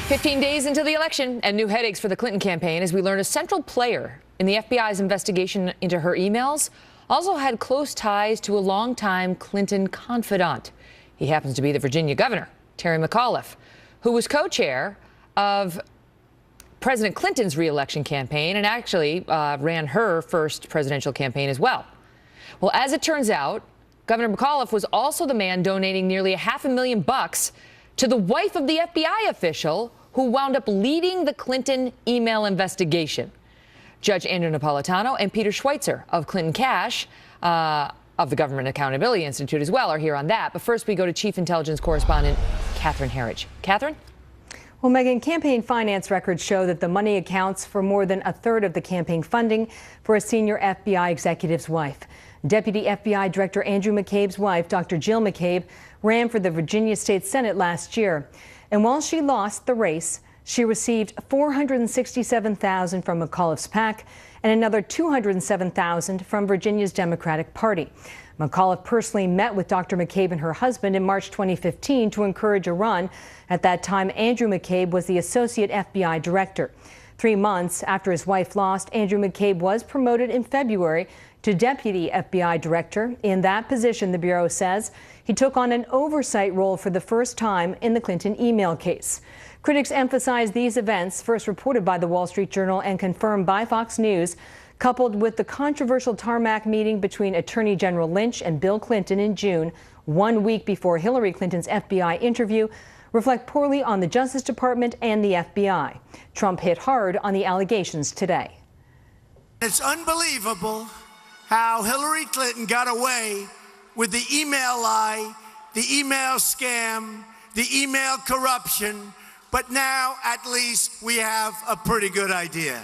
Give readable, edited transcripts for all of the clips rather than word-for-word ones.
15 days into the election and new headaches for the Clinton campaign as we learn a central player in the FBI's investigation into her emails also had close ties to a longtime Clinton confidant. He happens to be the Virginia governor, Terry McAuliffe, who was co-chair of President Clinton's re-election campaign and actually ran her first presidential campaign as well. Well, as it turns out, Governor McAuliffe was also the man donating nearly $500,000 to the wife of the FBI official who wound up leading the Clinton email investigation. Judge Andrew Napolitano and Peter Schweitzer of Clinton Cash, of the Government Accountability Institute as well, are here on that. But first, we go to Chief Intelligence Correspondent Catherine Herridge. Catherine? Well, Megan, campaign finance records show that the money accounts for more than a third of the campaign funding for a senior FBI executive's wife. Deputy FBI Director Andrew McCabe's wife, Dr. Jill McCabe, ran for the Virginia State Senate last year. And while she lost the race, she received $467,000 from McAuliffe's PAC and another $207,000 from Virginia's Democratic Party. McAuliffe personally met with Dr. McCabe and her husband in March 2015 to encourage a run. At that time, Andrew McCabe was the associate FBI director. 3 months after his wife lost, Andrew McCabe was promoted in February to deputy FBI director. In that position, the Bureau says he took on an oversight role for the first time in the Clinton email case. Critics emphasize these events, first reported by the Wall Street Journal and confirmed by Fox News, coupled with the controversial tarmac meeting between Attorney General Lynch and Bill Clinton in June, 1 week before Hillary Clinton's FBI interview, reflect poorly on the Justice Department and the FBI. Trump hit hard on the allegations today. It's unbelievable how Hillary Clinton got away with the email lie, the email scam, the email corruption, but now at least we have a pretty good idea.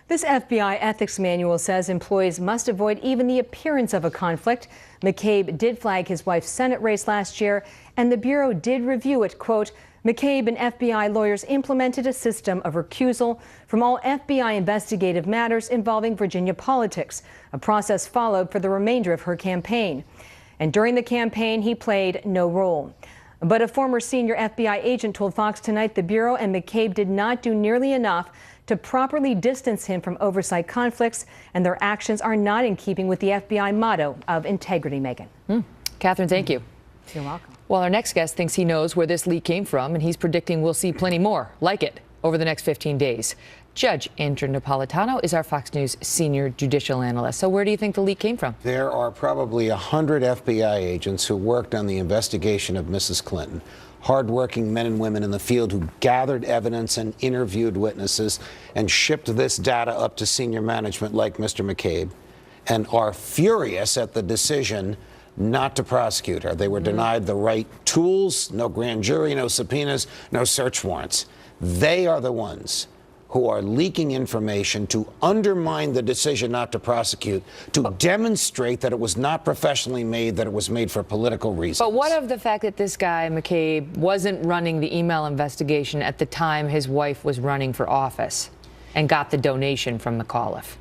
This FBI ethics manual says employees must avoid even the appearance of a conflict. McCabe did flag his wife's Senate race last year, and the Bureau did review it. Quote, McCabe and FBI lawyers implemented a system of recusal from all FBI investigative matters involving Virginia politics, a process followed for the remainder of her campaign. And during the campaign, he played no role. But a former senior FBI agent told Fox Tonight the Bureau and McCabe did not do nearly enough to properly distance him from oversight conflicts, and their actions are not in keeping with the FBI motto of integrity, Megan. Catherine, thank you. You're welcome. Well, our next guest thinks he knows where this leak came from, and he's predicting we'll see plenty more like it over the next 15 days. Judge Andrew Napolitano is our Fox News senior judicial analyst. So where do you think the leak came from? There are probably 100 FBI agents who worked on the investigation of Mrs. Clinton. Hardworking men and women in the field who gathered evidence and interviewed witnesses and shipped this data up to senior management like Mr. McCabe, and are furious at the decision not to prosecute her. They were denied the right tools, no grand jury, no subpoenas, no search warrants. They are the ones who are leaking information to undermine the decision not to prosecute, to demonstrate that it was not professionally made, that it was made for political reasons. But what of the fact that this guy, McCabe, wasn't running the email investigation at the time his wife was running for office and got the donation from McAuliffe?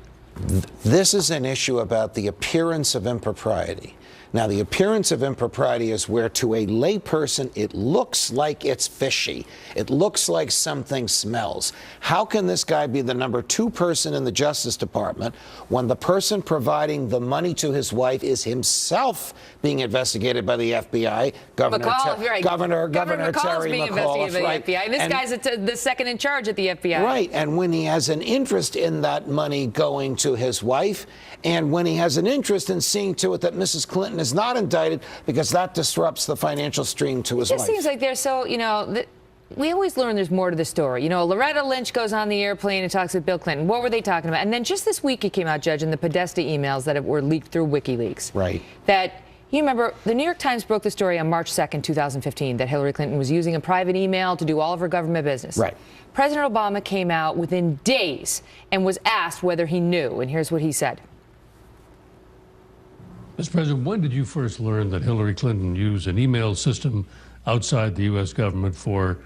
This is an issue about the appearance of impropriety. Now, the appearance of impropriety is where, to a layperson, it looks like it's fishy. It looks like something smells. How can this guy be the number 2 person in the Justice Department when the person providing the money to his wife is himself being investigated by the FBI? Governor Terry McAuliffe, right? The FBI. And this guy's the second in charge at the FBI. Right. And when he has an interest in that money going to his wife, and when he has an interest in seeing to it that Mrs. Clinton is not indicted, because that disrupts the financial stream to his wife. It seems like they're so, we always learn there's more to the story. Loretta Lynch goes on the airplane and talks with Bill Clinton. What were they talking about? And then just this week it came out, Judge, in the Podesta emails that were leaked through WikiLeaks. Right. That, you remember, the New York Times broke the story on March 2nd, 2015, that Hillary Clinton was using a private email to do all of her government business. Right. President Obama came out within days and was asked whether he knew. And here's what he said. Mr. President, when did you first learn that Hillary Clinton used an email system outside the U.S. government for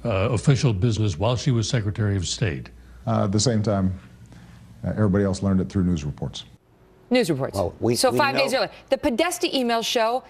official business while she was Secretary of State? The same time everybody else learned it through news reports. News reports. Well, so 5 days earlier. The Podesta emails show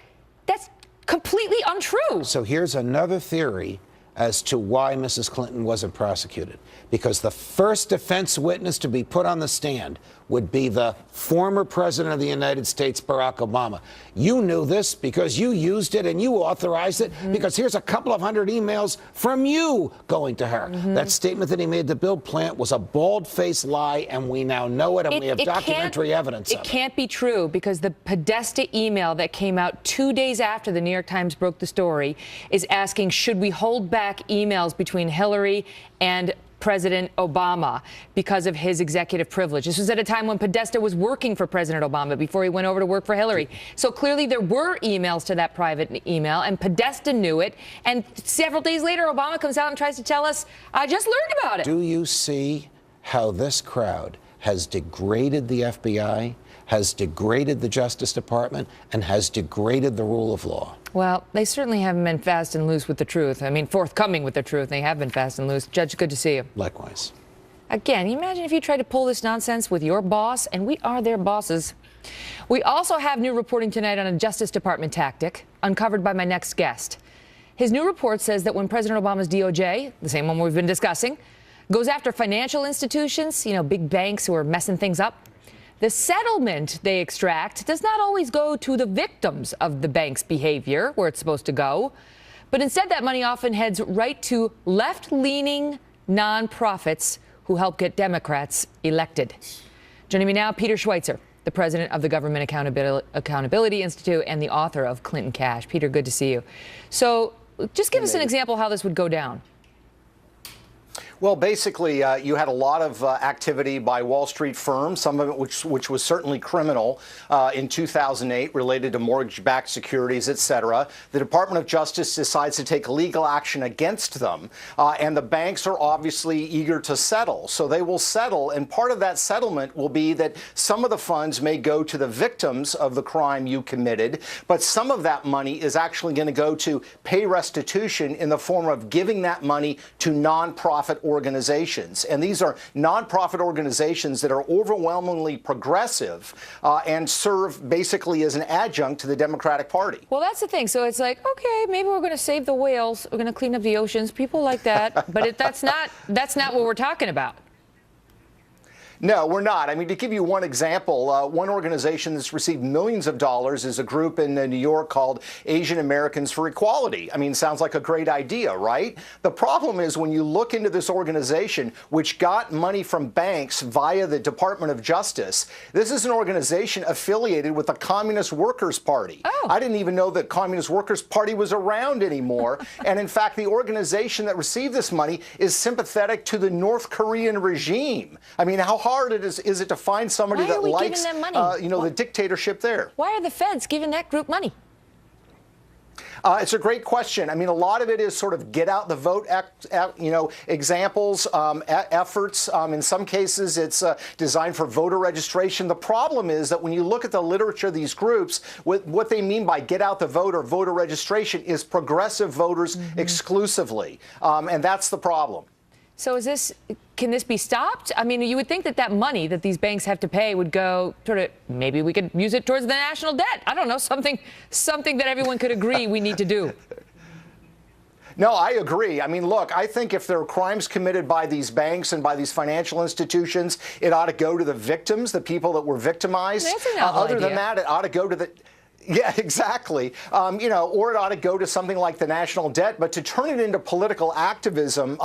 that's completely untrue. So here's another theory as to why Mrs. Clinton wasn't prosecuted. Because the first defense witness to be put on the stand would be the former president of the United States, Barack Obama. You knew this because you used it and you authorized it, because here's a couple of hundred emails from you going to her. That statement that he made to Bill Plant was a bald-faced lie, and we now know it, and we have documentary evidence of it. It can't be true, because the Podesta email that came out 2 days after the New York Times broke the story is asking, should we hold back emails between Hillary and President Obama because of his executive privilege. This was at a time when Podesta was working for President Obama before he went over to work for Hillary. So clearly there were emails to that private email, and Podesta knew it. And several days later, Obama comes out and tries to tell us, I just learned about it. Do you see how this crowd has degraded the FBI, has degraded the Justice Department, and has degraded the rule of law? Well, they certainly haven't been fast and loose with the truth. I mean, forthcoming with the truth. They have been fast and loose. Judge, good to see you. Likewise. Again, you imagine if you tried to pull this nonsense with your boss, and we are their bosses. We also have new reporting tonight on a Justice Department tactic uncovered by my next guest. His new report says that when President Obama's DOJ, the same one we've been discussing, goes after financial institutions, big banks who are messing things up, the settlement they extract does not always go to the victims of the bank's behavior, where it's supposed to go, but instead that money often heads right to left-leaning nonprofits who help get Democrats elected. Joining me now, Peter Schweitzer, the president of the Government Accountability Institute and the author of Clinton Cash. Peter, good to see you. So just give us an example how this would go down. Well, basically, you had a lot of activity by Wall Street firms, some of it which was certainly criminal in 2008, related to mortgage-backed securities, et cetera. The Department of Justice decides to take legal action against them, and the banks are obviously eager to settle. So they will settle, and part of that settlement will be that some of the funds may go to the victims of the crime you committed, but some of that money is actually going to go to pay restitution in the form of giving that money to nonprofit organizations. And these are nonprofit organizations that are overwhelmingly progressive and serve basically as an adjunct to the Democratic Party. Well, that's the thing. So it's like, okay, maybe we're going to save the whales. We're going to clean up the oceans. People like that. But that's not what we're talking about. No, we're not. I mean, to give you one example, one organization that's received millions of dollars is a group in New York called Asian Americans for Equality. I mean, sounds like a great idea, right? The problem is when you look into this organization, which got money from banks via the Department of Justice, this is an organization affiliated with the Communist Workers' Party. Oh. I didn't even know that Communist Workers' Party was around anymore. And in fact, the organization that received this money is sympathetic to the North Korean regime. I mean, how hard is it to find somebody that likes, the dictatorship there? Why are the feds giving that group money? It's a great question. I mean, a lot of it is sort of get out the vote, examples, efforts. In some cases, it's designed for voter registration. The problem is that when you look at the literature of these groups, what they mean by get out the vote or voter registration is progressive voters exclusively. And that's the problem. So can this be stopped? I mean, you would think that money that these banks have to pay would go maybe we could use it towards the national debt. I don't know, something that everyone could agree we need to do. No, I agree. I mean, look, I think if there are crimes committed by these banks and by these financial institutions, it ought to go to the victims, the people that were victimized. That's a novel Other idea. than that, it ought to go to the... Yeah, exactly. Or it ought to go to something like the national debt. But to turn it into political activism,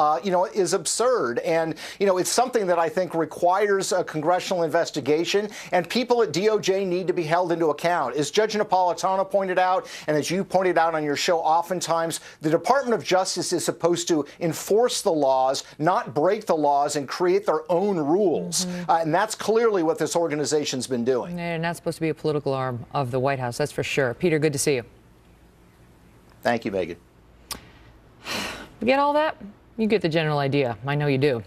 is absurd. And, it's something that I think requires a congressional investigation. And people at DOJ need to be held into account. As Judge Napolitano pointed out, and as you pointed out on your show, oftentimes the Department of Justice is supposed to enforce the laws, not break the laws and create their own rules. And that's clearly what this organization's been doing. They're not supposed to be a political arm of the White House. That's for sure. Peter, good to see you. Thank you, Megan. You get all that? You get the general idea. I know you do.